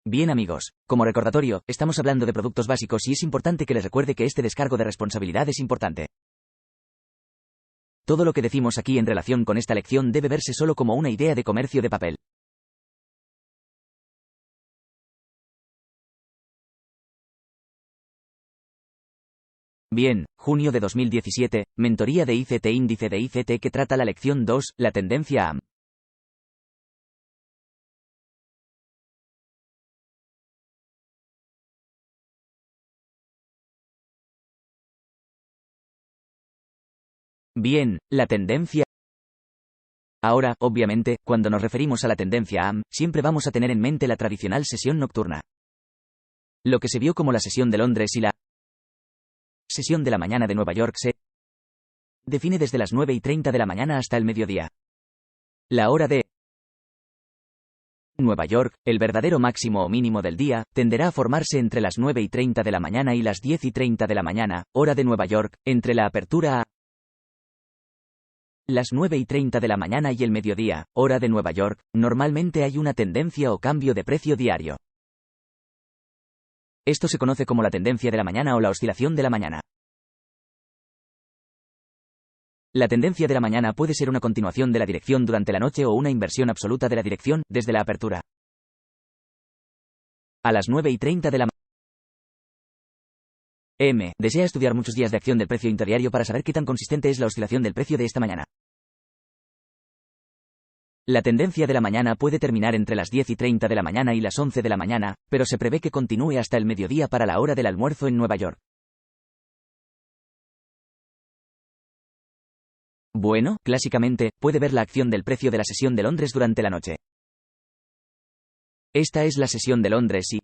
Bien amigos, como recordatorio, estamos hablando de productos básicos y es importante que les recuerde que este descargo de responsabilidad es importante. Todo lo que decimos aquí en relación con esta lección debe verse solo como una idea de comercio de papel. Bien, junio de 2017, mentoría de ICT índice de ICT que trata la lección 2, la tendencia AM. Bien, la tendencia. Ahora, obviamente, cuando nos referimos a la tendencia AM, siempre vamos a tener en mente la tradicional sesión nocturna. Lo que se vio como la sesión de Londres y la sesión de la mañana de Nueva York se define desde las 9:30 de la mañana hasta el mediodía. La hora de Nueva York, el verdadero máximo o mínimo del día, tenderá a formarse entre las 9:30 de la mañana y las 10:30 de la mañana, hora de Nueva York, entre la apertura a las 9:30 de la mañana y el mediodía, hora de Nueva York, normalmente hay una tendencia o cambio de precio diario. Esto se conoce como la tendencia de la mañana o la oscilación de la mañana. La tendencia de la mañana puede ser una continuación de la dirección durante la noche o una inversión absoluta de la dirección, desde la apertura. A las 9:30 de la mañana. Desea estudiar muchos días de acción del precio interdiario para saber qué tan consistente es la oscilación del precio de esta mañana. La tendencia de la mañana puede terminar entre las 10:30 de la mañana y las 11 de la mañana, pero se prevé que continúe hasta el mediodía para la hora del almuerzo en Nueva York. Bueno, clásicamente, puede ver la acción del precio de la sesión de Londres durante la noche. Esta es la sesión de Londres y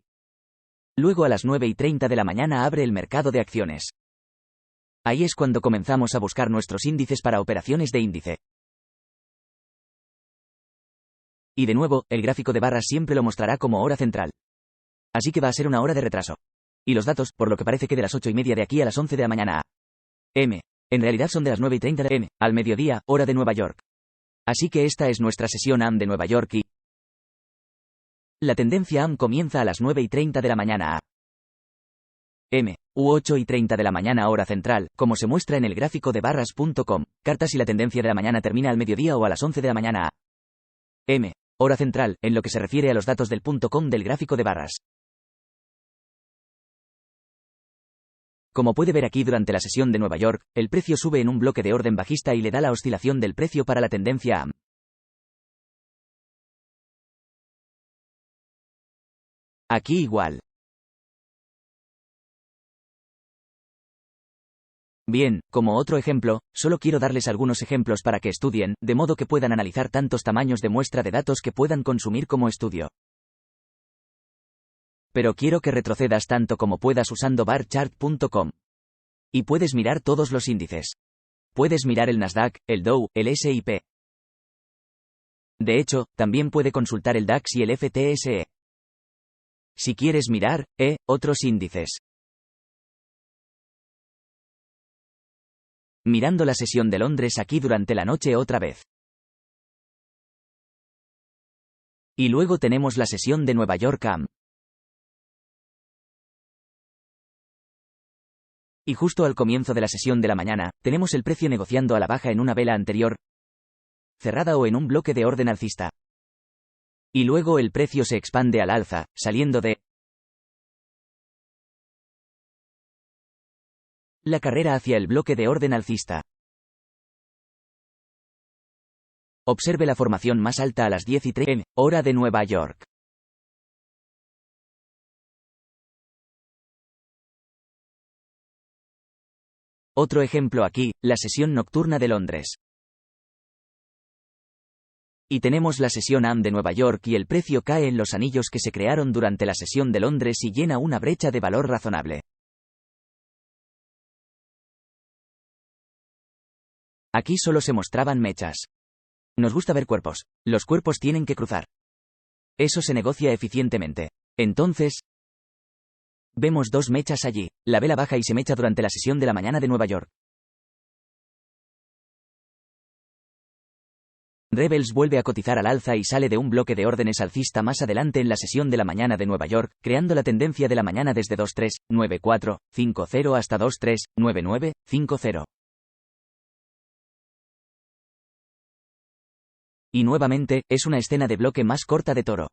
luego a las 9:30 de la mañana abre el mercado de acciones. Ahí es cuando comenzamos a buscar nuestros índices para operaciones de índice. Y de nuevo, el gráfico de barras siempre lo mostrará como hora central. Así que va a ser una hora de retraso. Y los datos, por lo que parece que de las 8:30 de aquí a las 11 de la mañana a.m. En realidad son de las 9:30 de m, al mediodía, hora de Nueva York. Así que esta es nuestra sesión AM de Nueva York y la tendencia AM comienza a las 9:30 de la mañana a.m. u 8:30 de la mañana hora central, como se muestra en el gráfico de barras.com, cartas y la tendencia de la mañana termina al mediodía o a las 11 de la mañana a.m. hora central, en lo que se refiere a los datos del .com del gráfico de barras. Como puede ver aquí durante la sesión de Nueva York, el precio sube en un bloque de orden bajista y le da la oscilación del precio para la tendencia AM. Aquí igual. Bien, como otro ejemplo, solo quiero darles algunos ejemplos para que estudien, de modo que puedan analizar tantos tamaños de muestra de datos que puedan consumir como estudio. Pero quiero que retrocedas tanto como puedas usando barchart.com. Y puedes mirar todos los índices. Puedes mirar el Nasdaq, el Dow, el S&P. De hecho, también puede consultar el DAX y el FTSE. Si quieres mirar, otros índices. Mirando la sesión de Londres aquí durante la noche otra vez. Y luego tenemos la sesión de Nueva York AM. Y justo al comienzo de la sesión de la mañana, tenemos el precio negociando a la baja en una vela anterior cerrada o en un bloque de orden alcista. Y luego el precio se expande al alza, saliendo de la carrera hacia el bloque de orden alcista. Observe la formación más alta a las 10:30 m, hora de Nueva York. Otro ejemplo aquí, la sesión nocturna de Londres. Y tenemos la sesión AM de Nueva York y el precio cae en los anillos que se crearon durante la sesión de Londres y llena una brecha de valor razonable. Aquí solo se mostraban mechas. Nos gusta ver cuerpos. Los cuerpos tienen que cruzar. Eso se negocia eficientemente. Entonces, vemos dos mechas allí. La vela baja y se mecha durante la sesión de la mañana de Nueva York. Rebels vuelve a cotizar al alza y sale de un bloque de órdenes alcista más adelante en la sesión de la mañana de Nueva York, creando la tendencia de la mañana desde 23.9450 hasta 23.9950. Y nuevamente, es una escena de bloque más corta de toro.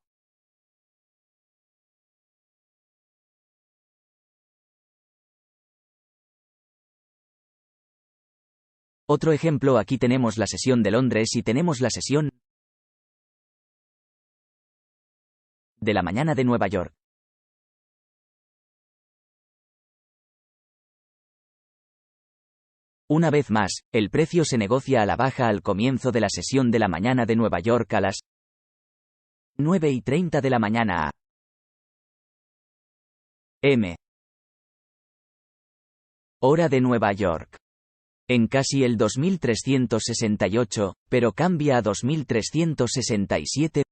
Otro ejemplo, aquí tenemos la sesión de Londres y tenemos la sesión de la mañana de Nueva York. Una vez más, el precio se negocia a la baja al comienzo de la sesión de la mañana de Nueva York a las 9:30 de la mañana a.m. hora de Nueva York. En casi el 2368, pero cambia a 2367.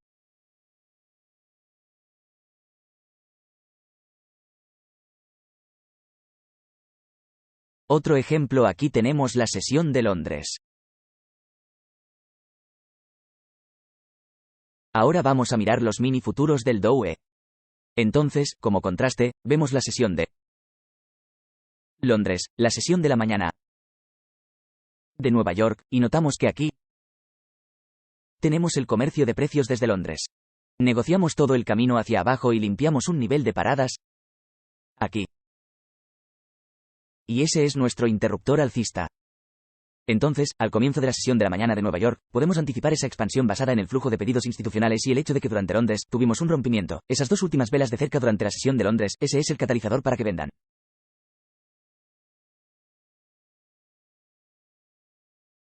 Otro ejemplo, aquí tenemos la sesión de Londres. Ahora vamos a mirar los mini futuros del Dow. Entonces, como contraste, vemos la sesión de Londres, la sesión de la mañana de Nueva York, y notamos que aquí tenemos el comercio de precios desde Londres. Negociamos todo el camino hacia abajo y limpiamos un nivel de paradas aquí. Y ese es nuestro interruptor alcista. Entonces, al comienzo de la sesión de la mañana de Nueva York, podemos anticipar esa expansión basada en el flujo de pedidos institucionales y el hecho de que durante Londres tuvimos un rompimiento. Esas dos últimas velas de cerca durante la sesión de Londres, ese es el catalizador para que vendan.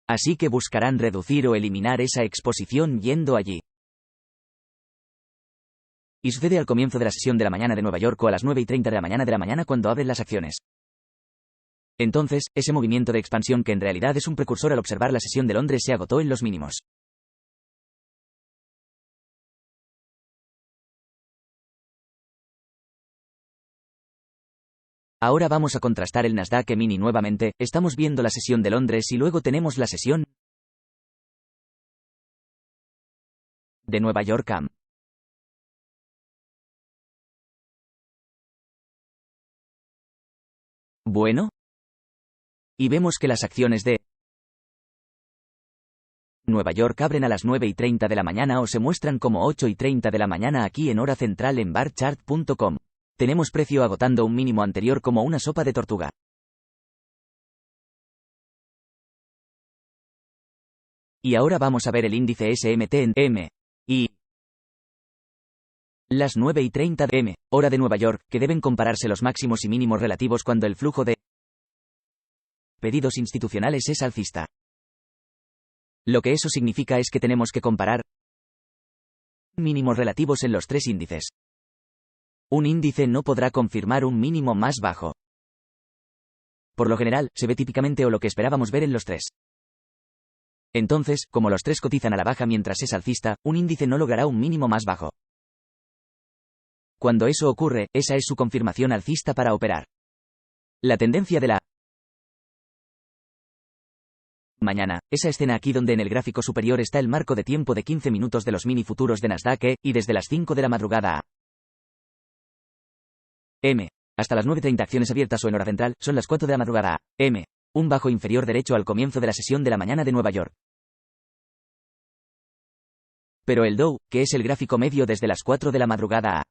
Así que buscarán reducir o eliminar esa exposición yendo allí. Y sucede al comienzo de la sesión de la mañana de Nueva York o a las 9:30 de la mañana cuando abren las acciones. Entonces, ese movimiento de expansión que en realidad es un precursor al observar la sesión de Londres se agotó en los mínimos. Ahora vamos a contrastar el Nasdaq Mini nuevamente, estamos viendo la sesión de Londres y luego tenemos la sesión de Nueva York AM. Bueno. Y vemos que las acciones de Nueva York abren a las 9:30 de la mañana o se muestran como 8:30 de la mañana aquí en hora central en barchart.com. Tenemos precio agotando un mínimo anterior como una sopa de tortuga. Y ahora vamos a ver el índice SMT en M. Y las 9:30 de M, hora de Nueva York, que deben compararse los máximos y mínimos relativos cuando el flujo de pedidos institucionales es alcista. Lo que eso significa es que tenemos que comparar mínimos relativos en los tres índices. Un índice no podrá confirmar un mínimo más bajo. Por lo general, se ve típicamente o lo que esperábamos ver en los tres. Entonces, como los tres cotizan a la baja mientras es alcista, un índice no logrará un mínimo más bajo. Cuando eso ocurre, esa es su confirmación alcista para operar. La tendencia de la mañana, esa escena aquí donde en el gráfico superior está el marco de tiempo de 15 minutos de los mini futuros de Nasdaq y desde las 5 de la madrugada a.m. hasta las 9:30 acciones abiertas o en hora central, son las 4 de la madrugada a.m. un bajo inferior derecho al comienzo de la sesión de la mañana de Nueva York. Pero el Dow, que es el gráfico medio desde las 4 de la madrugada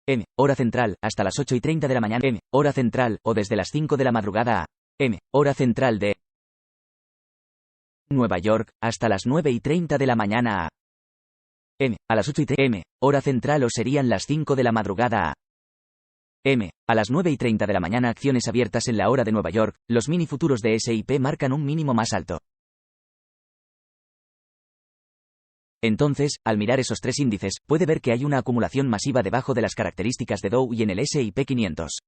a.m. hora central, hasta las 8:30 de la mañana a.m. hora central, o desde las 5 de la madrugada a.m. hora central de Nueva York, hasta las 9:30 de la mañana a.m. a las 8:30 a.m. hora central o serían las 5 de la madrugada a.m. a las 9:30 de la mañana acciones abiertas en la hora de Nueva York, los mini futuros de S&P marcan un mínimo más alto. Entonces, al mirar esos tres índices, puede ver que hay una acumulación masiva debajo de las características de Dow y en el S&P 500.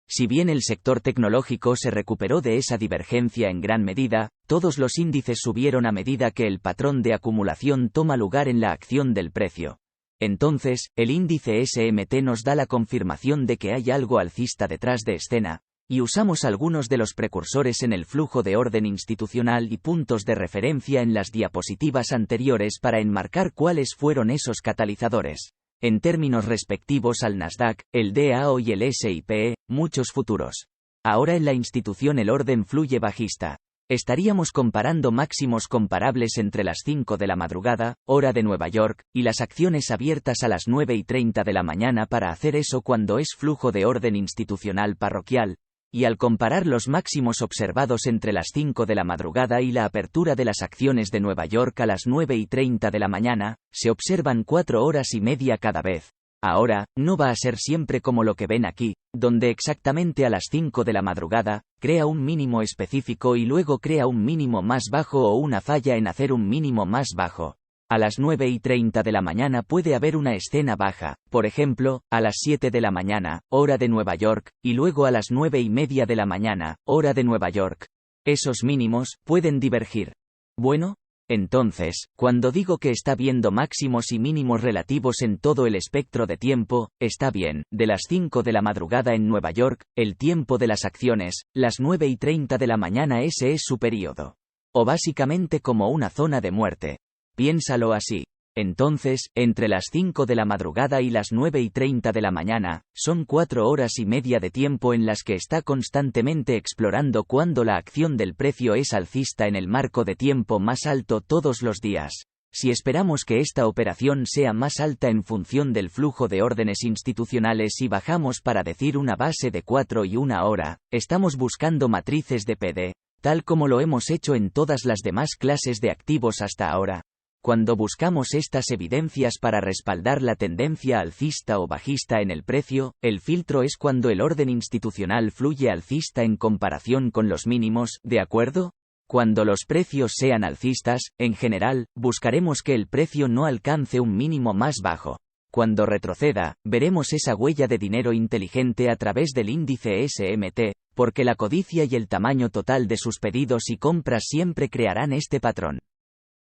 Si bien el sector tecnológico se recuperó de esa divergencia en gran medida, todos los índices subieron a medida que el patrón de acumulación toma lugar en la acción del precio. Entonces, el índice SMT nos da la confirmación de que hay algo alcista detrás de escena, y usamos algunos de los precursores en el flujo de orden institucional y puntos de referencia en las diapositivas anteriores para enmarcar cuáles fueron esos catalizadores. En términos respectivos al Nasdaq, el DAO y el S&P, muchos futuros. Ahora en la institución el orden fluye bajista. Estaríamos comparando máximos comparables entre las 5 de la madrugada, hora de Nueva York, y las acciones abiertas a las 9:30 de la mañana para hacer eso cuando es flujo de orden institucional parroquial, y al comparar los máximos observados entre las 5 de la madrugada y la apertura de las acciones de Nueva York a las 9:30 de la mañana, se observan 4 horas y media cada vez. Ahora, no va a ser siempre como lo que ven aquí, donde exactamente a las 5 de la madrugada, crea un mínimo específico y luego crea un mínimo más bajo o una falla en hacer un mínimo más bajo. A las 9:30 de la mañana puede haber una escena baja, por ejemplo, a las 7 de la mañana, hora de Nueva York, y luego a las 9:30 de la mañana, hora de Nueva York. Esos mínimos pueden divergir. Bueno, entonces, cuando digo que está viendo máximos y mínimos relativos en todo el espectro de tiempo, está bien, de las 5 de la madrugada en Nueva York, el tiempo de las acciones, las 9:30 de la mañana ese es su período. O básicamente como una zona de muerte. Piénsalo así. Entonces, entre las 5 de la madrugada y las 9:30 de la mañana, son 4 horas y media de tiempo en las que está constantemente explorando cuándo la acción del precio es alcista en el marco de tiempo más alto todos los días. Si esperamos que esta operación sea más alta en función del flujo de órdenes institucionales y bajamos para decir una base de 4 y 1 hora, estamos buscando matrices de PD, tal como lo hemos hecho en todas las demás clases de activos hasta ahora. Cuando buscamos estas evidencias para respaldar la tendencia alcista o bajista en el precio, el filtro es cuando el orden institucional fluye alcista en comparación con los mínimos, ¿de acuerdo? Cuando los precios sean alcistas, en general, buscaremos que el precio no alcance un mínimo más bajo. Cuando retroceda, veremos esa huella de dinero inteligente a través del índice SMT, porque la codicia y el tamaño total de sus pedidos y compras siempre crearán este patrón.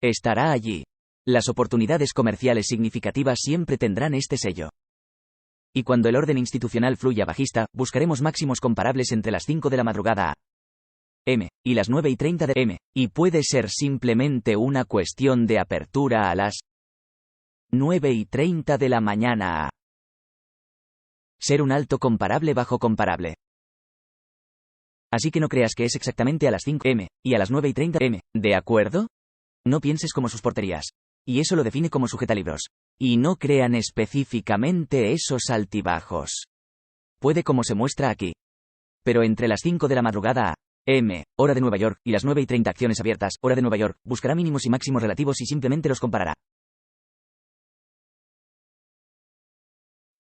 Estará allí. Las oportunidades comerciales significativas siempre tendrán este sello. Y cuando el orden institucional fluya bajista, buscaremos máximos comparables entre las 5 de la madrugada a.m. y las 9:30 de m. Y puede ser simplemente una cuestión de apertura a las 9:30 de la mañana a ser un alto comparable bajo comparable. Así que no creas que es exactamente a las 5 m. y a las 9:30 m. ¿De acuerdo? No pienses como sus porterías. Y eso lo define como sujetalibros. Y no crean específicamente esos altibajos. Puede como se muestra aquí. Pero entre las 5 de la madrugada a.m., hora de Nueva York, y las 9:30 acciones abiertas, hora de Nueva York, buscará mínimos y máximos relativos y simplemente los comparará.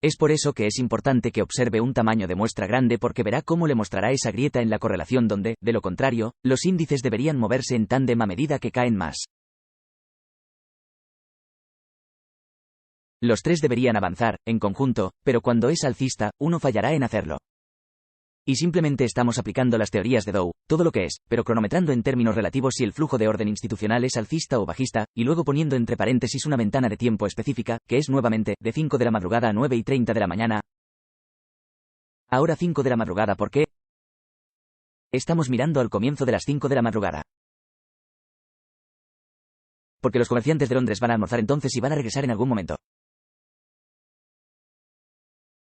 Es por eso que es importante que observe un tamaño de muestra grande porque verá cómo le mostrará esa grieta en la correlación donde, de lo contrario, los índices deberían moverse en tándem a medida que caen más. Los tres deberían avanzar, en conjunto, pero cuando es alcista, uno fallará en hacerlo. Y simplemente estamos aplicando las teorías de Dow, todo lo que es, pero cronometrando en términos relativos si el flujo de orden institucional es alcista o bajista, y luego poniendo entre paréntesis una ventana de tiempo específica, que es nuevamente, de 5 de la madrugada a 9:30 de la mañana. Ahora 5 de la madrugada, ¿por qué? Estamos mirando al comienzo de las 5 de la madrugada. Porque los comerciantes de Londres van a almorzar entonces y van a regresar en algún momento.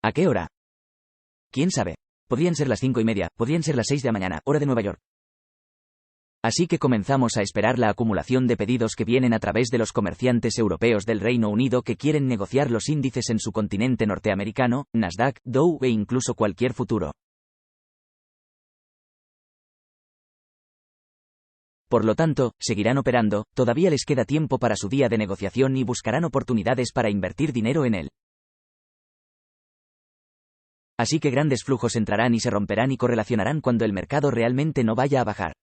¿A qué hora? ¿Quién sabe? Podrían ser las 5:30, podrían ser las 6 de la mañana, hora de Nueva York. Así que comenzamos a esperar la acumulación de pedidos que vienen a través de los comerciantes europeos del Reino Unido que quieren negociar los índices en su continente norteamericano, Nasdaq, Dow e incluso cualquier futuro. Por lo tanto, seguirán operando, todavía les queda tiempo para su día de negociación y buscarán oportunidades para invertir dinero en él. Así que grandes flujos entrarán y se romperán y correlacionarán cuando el mercado realmente no vaya a bajar.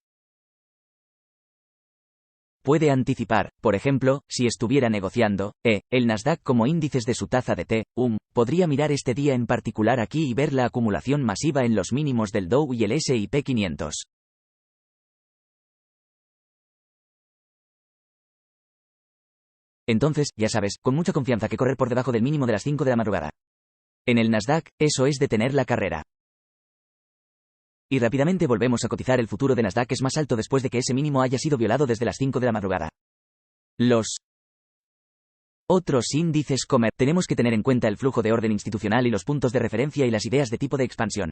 Puede anticipar, por ejemplo, si estuviera negociando, el Nasdaq como índices de su taza de té, podría mirar este día en particular aquí y ver la acumulación masiva en los mínimos del Dow y el S&P 500. Entonces, ya sabes, con mucha confianza que correr por debajo del mínimo de las 5 de la madrugada. En el Nasdaq, eso es detener la carrera. Y rápidamente volvemos a cotizar. El futuro de Nasdaq es más alto después de que ese mínimo haya sido violado desde las 5 de la madrugada. Los otros índices tenemos que tener en cuenta el flujo de orden institucional y los puntos de referencia y las ideas de tipo de expansión.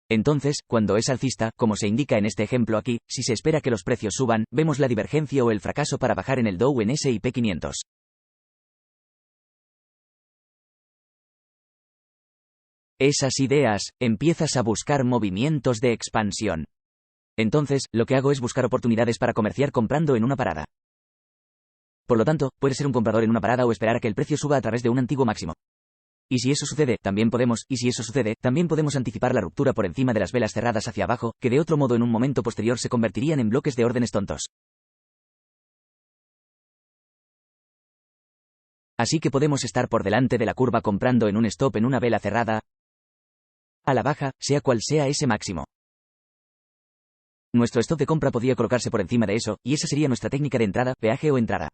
Entonces, cuando es alcista, como se indica en este ejemplo aquí, si se espera que los precios suban, vemos la divergencia o el fracaso para bajar en el Dow en S&P 500. Esas ideas, empiezas a buscar movimientos de expansión. Entonces, lo que hago es buscar oportunidades para comerciar comprando en una parada. Por lo tanto, puede ser un comprador en una parada o esperar a que el precio suba a través de un antiguo máximo. Y si eso sucede, también podemos anticipar la ruptura por encima de las velas cerradas hacia abajo, que de otro modo en un momento posterior se convertirían en bloques de órdenes tontos. Así que podemos estar por delante de la curva comprando en un stop en una vela cerrada a la baja, sea cual sea ese máximo. Nuestro stop de compra podría colocarse por encima de eso, y esa sería nuestra técnica de entrada, peaje o entrada.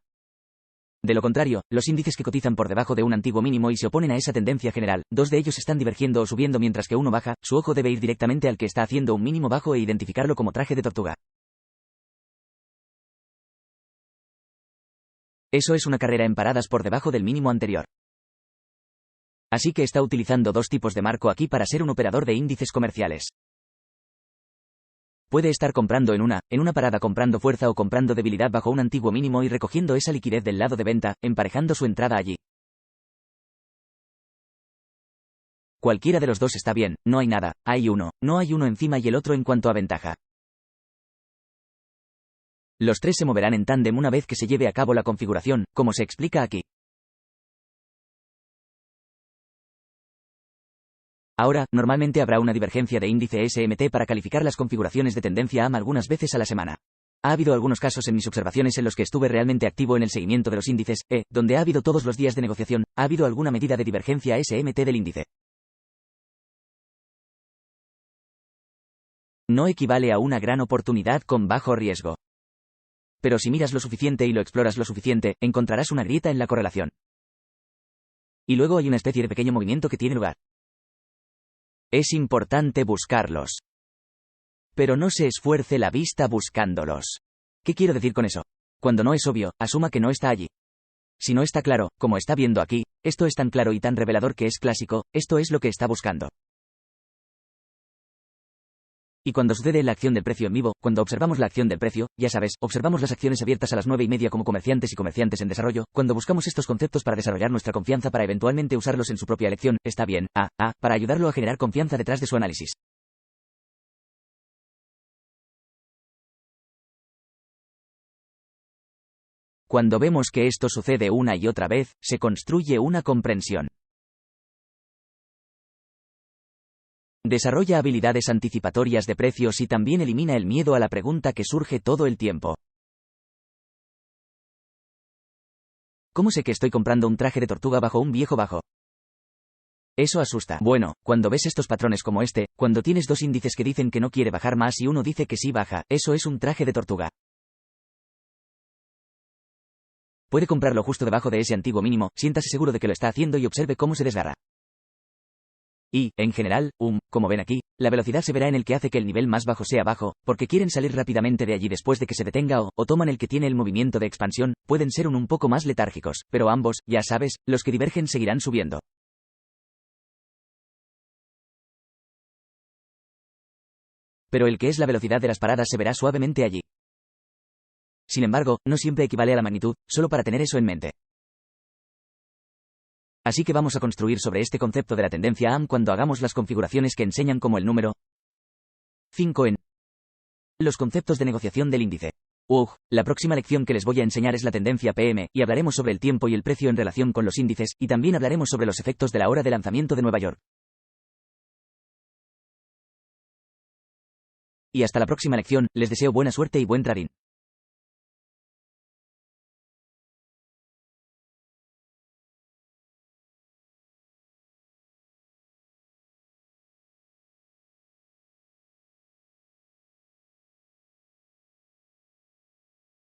De lo contrario, los índices que cotizan por debajo de un antiguo mínimo y se oponen a esa tendencia general, dos de ellos están divergiendo o subiendo mientras que uno baja, su ojo debe ir directamente al que está haciendo un mínimo bajo e identificarlo como traje de tortuga. Eso es una carrera en paradas por debajo del mínimo anterior. Así que está utilizando dos tipos de marco aquí para ser un operador de índices comerciales. Puede estar comprando en una parada comprando fuerza o comprando debilidad bajo un antiguo mínimo y recogiendo esa liquidez del lado de venta, emparejando su entrada allí. Cualquiera de los dos está bien, no hay nada, no hay uno encima y el otro en cuanto a ventaja. Los tres se moverán en tándem una vez que se lleve a cabo la configuración, como se explica aquí. Ahora, normalmente habrá una divergencia de índice SMT para calificar las configuraciones de tendencia AM algunas veces a la semana. Ha habido algunos casos en mis observaciones en los que estuve realmente activo en el seguimiento de los índices, donde ha habido todos los días de negociación, ha habido alguna medida de divergencia SMT del índice. No equivale a una gran oportunidad con bajo riesgo. Pero si miras lo suficiente y lo exploras lo suficiente, encontrarás una grieta en la correlación. Y luego hay una especie de pequeño movimiento que tiene lugar. Es importante buscarlos. Pero no se esfuerce la vista buscándolos. ¿Qué quiero decir con eso? Cuando no es obvio, asuma que no está allí. Si no está claro, como está viendo aquí, esto es tan claro y tan revelador que es clásico, esto es lo que está buscando. Y cuando sucede la acción del precio en vivo, cuando observamos la acción del precio, ya sabes, observamos las acciones abiertas a las 9:30 como comerciantes y comerciantes en desarrollo, cuando buscamos estos conceptos para desarrollar nuestra confianza para eventualmente usarlos en su propia elección, está bien, para ayudarlo a generar confianza detrás de su análisis. Cuando vemos que esto sucede una y otra vez, se construye una comprensión. Desarrolla habilidades anticipatorias de precios y también elimina el miedo a la pregunta que surge todo el tiempo. ¿Cómo sé que estoy comprando un traje de tortuga bajo un viejo bajo? Eso asusta. Bueno, cuando ves estos patrones como este, cuando tienes dos índices que dicen que no quiere bajar más y uno dice que sí baja, eso es un traje de tortuga. Puede comprarlo justo debajo de ese antiguo mínimo, siéntase seguro de que lo está haciendo y observe cómo se desgarra. Y, en general, como ven aquí, la velocidad se verá en el que hace que el nivel más bajo sea bajo, porque quieren salir rápidamente de allí después de que se detenga o toman el que tiene el movimiento de expansión, pueden ser un poco más letárgicos, pero ambos, ya sabes, los que divergen seguirán subiendo. Pero el que es la velocidad de las paradas se verá suavemente allí. Sin embargo, no siempre equivale a la magnitud, solo para tener eso en mente. Así que vamos a construir sobre este concepto de la tendencia AM cuando hagamos las configuraciones que enseñan como el número 5 en los conceptos de negociación del índice. La próxima lección que les voy a enseñar es la tendencia PM, y hablaremos sobre el tiempo y el precio en relación con los índices, y también hablaremos sobre los efectos de la hora de lanzamiento de Nueva York. Y hasta la próxima lección, les deseo buena suerte y buen trading.